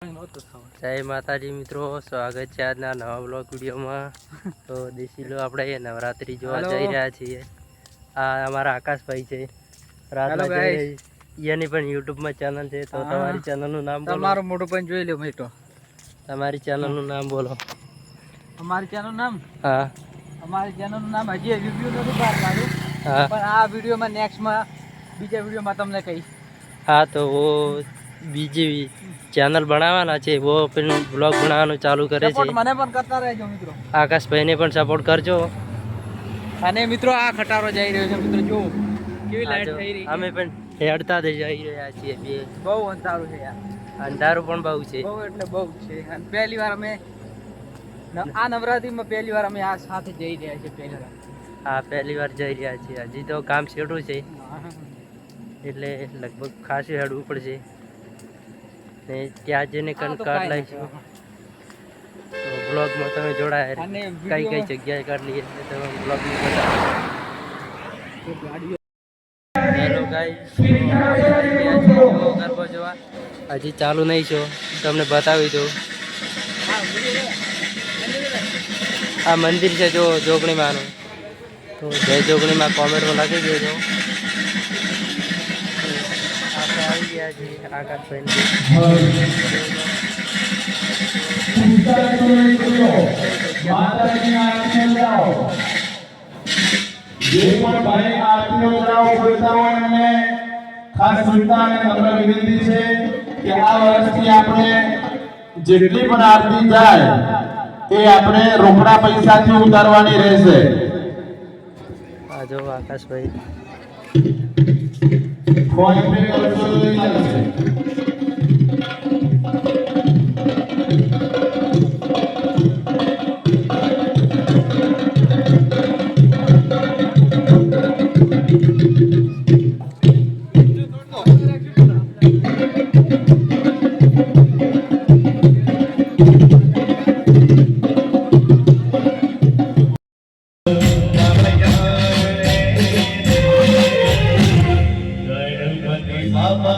જય માતાજી મિત્રો, સ્વાગત છે આજના નવા બ્લોગ વિડીયોમાં। તો દેશી લો આપણે નવરાત્રી જોવા જઈ રહ્યા છીએ। આ અમારા આકાશભાઈ છે, રાતના જઈ રહી એની પણ યુટ્યુબમાં ચેનલ છે। તો તમારી ચેનલનું નામ બોલો। તમારું મોટું પણ જોઈ લો મેં તો। તમારી ચેનલનું નામ બોલો। અમારી ચેનલનું નામ? હા, અમારી ચેનલનું નામ હજી રિવ્યુ નથી બહાર પાડ્યું, પણ આ વિડીયોમાં નેક્સ્ટમાં બીજા વિડીયોમાં તમને કહીશ। हाँ तो वो બીજી ચેનલ બનાવવાના છે, वो પણ બ્લોગ બનાવવાનું ચાલુ કરે છે। મને પણ કરતા રહેજો મિત્રો, આકાશભાઈને પણ સપોર્ટ કરજો। અને મિત્રો આ ખટારો જઈ રહ્યો છે મિત્રો, જો કેવી લાઈટ થઈ રહી છે। અમે પણ હેડતા જઈ રહ્યા છીએ। બે બહુ અંધારું છે યાર, અંધારું પણ બહુ છે, બહુ એટલે બહુ છે। અને પહેલી વાર અમે આ નવરાત્રીમાં પહેલી વાર અમે આ સાથે જઈ રહ્યા છીએ। પહેલી વાર, હા પહેલી વાર જઈ રહ્યા છીએ। હજી તો કામ છેટું છે એટલે લગભગ ખાસું હેડવું પડશે ને ત્યાં જઈને કાર્ડ લઈશું। તો બ્લોગમાં તમે જોડાયા, કઈ કઈ જગ્યાએ કાઢ લઈએ તમે બ્લોગમાં બતાવો। હેલો ગાઈસ, ગરબો જોવા હજી ચાલુ નહીં છો, તમને બતાવી દઉં। આ મંદિર છે જો જોગણીમાંનું, તો જય જોગણીમાં કોમેન્ટમાં લખી દેજો। આપણે આવી ગયા છીએ આકાશભાઈ। જેટલી પણ આરતી જાય એ આપણે રોકડા પૈસાથી ઉતારવાની રહેશે। આ જો આકાશભાઈ ફોન પે કરશો તો ચાલશે। Baba,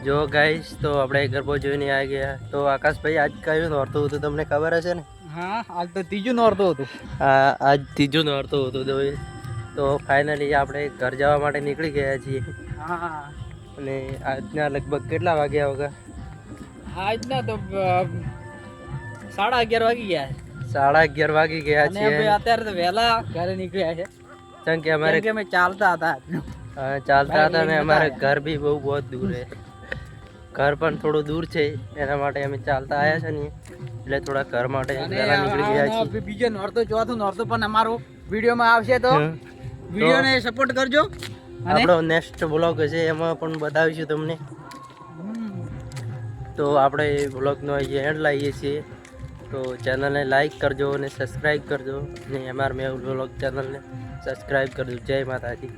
જો ગાઈસ તો આપણે ગરબો જોઈને આવી ગયા. તો આકાશભાઈ આજ કયું નોરતું હતું તમને ખબર હશે ને? હા, આજ તો ત્રીજું નોરતું હતું. આજ ત્રીજું નોરતું હતું. તો ફાઇનલી આપણે ઘર જવા માટે નીકળી ગયા છીએ. હા, અને આજના લગભગ કેટલા વાગ્યા વગર? આજના તો 11:30 વાગી ગયા. 11:30 વાગી ગયા અને છીએ. અત્યારે તો વહેલા ઘરે નીકળ્યા છે. કારણ કે અમારે અમે ચાલતા હતા. ચાલતા હતા ને અમારે ઘર બી બહુ દૂર છે. ઘર પણ થોડું દૂર છે, એના માટે અમે ચાલતા આવ્યા છે ને, એટલે થોડા ઘર માટે વહેલા નીકળી ગયા છીએ. બીજો નોરતો ચોથું નોરતો પણ અમારો વિડીયોમાં આવશે, તો વિડીયોને સપોર્ટ કરજો. આપણો નેક્સ્ટ બ્લોગ હશે એમાં પણ બતાવીશું તમને. તો આપણે બ્લોગનો અહીંયા એન્ડ લાવીએ છીએ. તો ચેનલને લાઈક કરજો અને સબસ્ક્રાઈબ કરજો, અને અમારા મેં બ્લોગ ચેનલને સબસ્ક્રાઈબ કરજો. જય માતાજી.